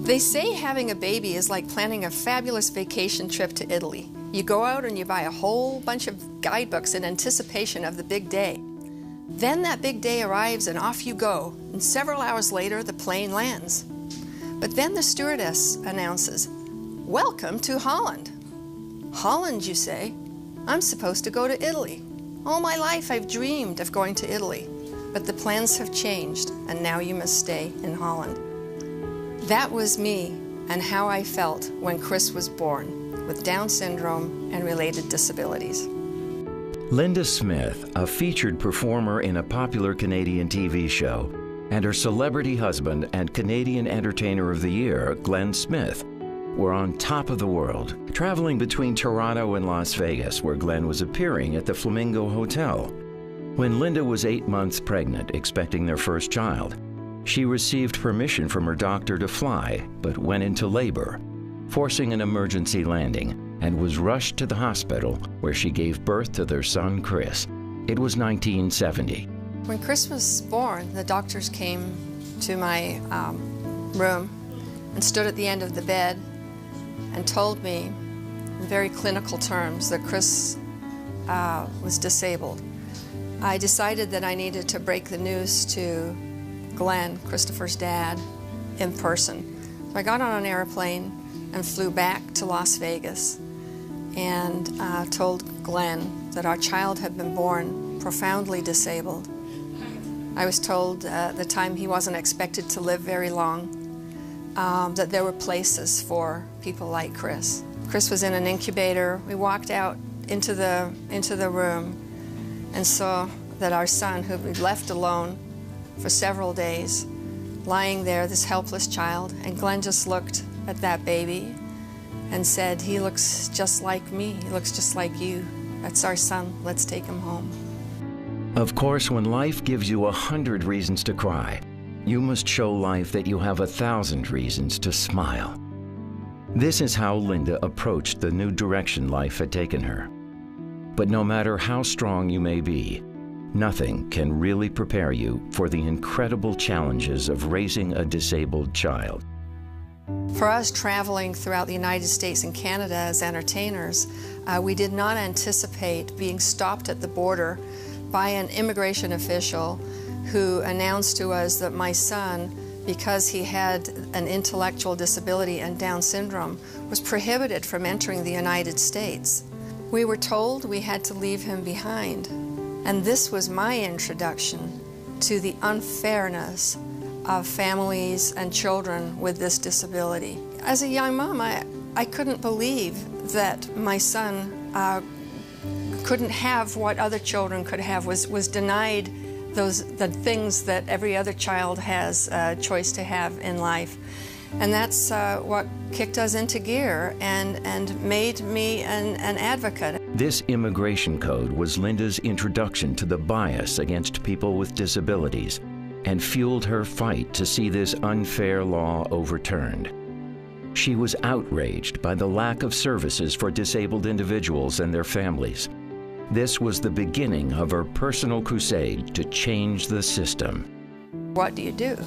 They say having a baby is like planning a fabulous vacation trip to Italy. You go out and you buy a whole bunch of guidebooks in anticipation of the big day. Then that big day arrives and off you go, and several hours later the plane lands. But then the stewardess announces, "Welcome to Holland." Holland, you say? I'm supposed to go to Italy. All my life I've dreamed of going to Italy, but the plans have changed, and now you must stay in Holland. That was me and how I felt when Chris was born, with Down syndrome and related disabilities. Linda Smith, a featured performer in a popular Canadian TV show, and her celebrity husband and Canadian Entertainer of the Year, Glenn Smith, were on top of the world, traveling between Toronto and Las Vegas, where Glenn was appearing at the Flamingo Hotel. When Linda was 8 months pregnant, expecting their first child, she received permission from her doctor to fly, but went into labor, forcing an emergency landing, and was rushed to the hospital where she gave birth to their son, Chris. It was 1970. When Chris was born, the doctors came to my room and stood at the end of the bed and told me in very clinical terms that Chris was disabled. I decided that I needed to break the news to Glenn, Christopher's dad, in person. So I got on an airplane and flew back to Las Vegas and told Glenn that our child had been born profoundly disabled. I was told at the time he wasn't expected to live very long, that there were places for people like Chris. Chris was in an incubator. We walked out into the room and saw that our son, who we'd left alone for several days, lying there, this helpless child, and Glenn just looked at that baby and said, "He looks just like me, he looks just like you. That's our son, let's take him home." Of course, when life gives you 100 reasons to cry, you must show life that you have 1,000 reasons to smile. This is how Linda approached the new direction life had taken her. But no matter how strong you may be, nothing can really prepare you for the incredible challenges of raising a disabled child. For us traveling throughout the United States and Canada as entertainers, we did not anticipate being stopped at the border by an immigration official who announced to us that my son, because he had an intellectual disability and Down syndrome, was prohibited from entering the United States. We were told we had to leave him behind. And this was my introduction to the unfairness of families and children with this disability. As a young mom, I couldn't believe that my son couldn't have what other children could have, was denied the things that every other child has a choice to have in life. And that's what kicked us into gear and made me an advocate. This immigration code was Linda's introduction to the bias against people with disabilities and fueled her fight to see this unfair law overturned. She was outraged by the lack of services for disabled individuals and their families. This was the beginning of her personal crusade to change the system. What do you do?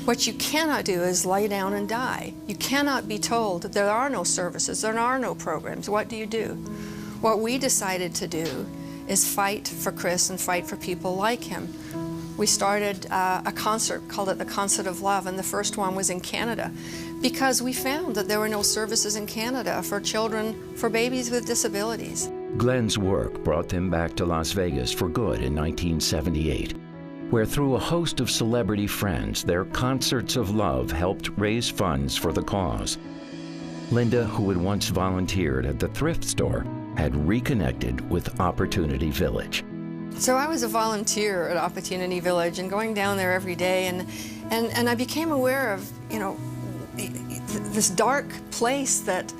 What you cannot do is lay down and die. You cannot be told that there are no services, there are no programs. What do you do? What we decided to do is fight for Chris and fight for people like him. We started a concert, called it the Concert of Love, and the first one was in Canada, because we found that there were no services in Canada for children, for babies with disabilities. Glenn's work brought them back to Las Vegas for good in 1978, where through a host of celebrity friends, their concerts of love helped raise funds for the cause. Linda, who had once volunteered at the thrift store, had reconnected with Opportunity Village. So I was a volunteer at Opportunity Village and going down there every day, and I became aware of, this dark place that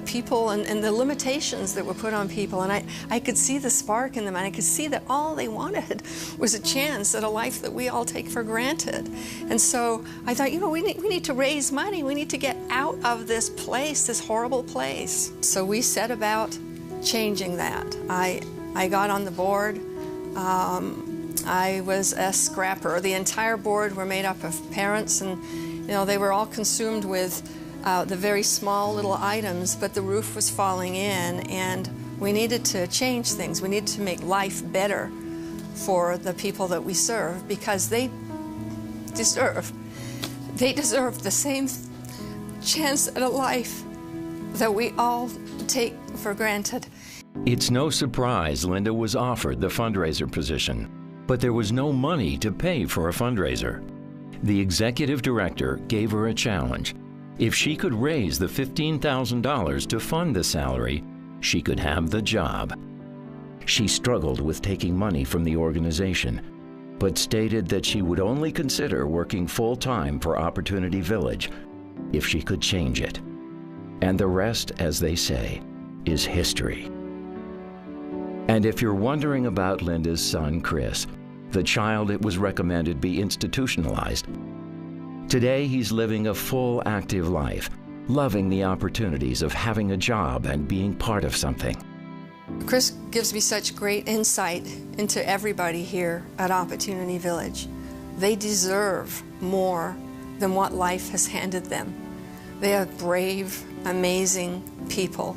people and the limitations that were put on people, and I could see the spark in them, and I could see that all they wanted was a chance at a life that we all take for granted. And so I thought, we need to raise money. We need to get out of this place, this horrible place. So we set about changing that. I got on the board. I was a scrapper. The entire board were made up of parents, and they were all consumed with the very small little items, but the roof was falling in, and we needed to change things. We needed to make life better for the people that we serve, because they deserve the same chance at a life that we all take for granted. It's no surprise Linda was offered the fundraiser position, but there was no money to pay for a fundraiser. The executive director gave her a challenge. If she could raise the $15,000 to fund the salary, she could have the job. She struggled with taking money from the organization, but stated that she would only consider working full-time for Opportunity Village if she could change it. And the rest, as they say, is history. And if you're wondering about Linda's son, Chris, the child it was recommended be institutionalized, today he's living a full, active life, loving the opportunities of having a job and being part of something. Chris gives me such great insight into everybody here at Opportunity Village. They deserve more than what life has handed them. They are brave, amazing people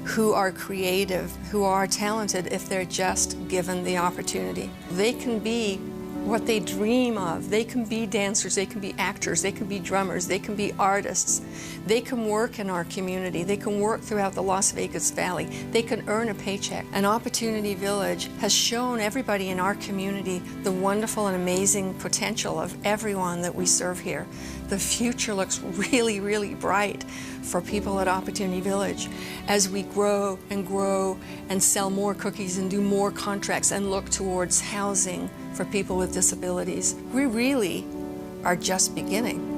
who are creative, who are talented if they're just given the opportunity. They can be what they dream of. They can be dancers, they can be actors, they can be drummers, they can be artists. They can work in our community. They can work throughout the Las Vegas Valley. They can earn a paycheck. And Opportunity Village has shown everybody in our community the wonderful and amazing potential of everyone that we serve here. The future looks really, really bright for people at Opportunity Village as we grow and sell more cookies and do more contracts and look towards housing for people with disabilities. We really are just beginning.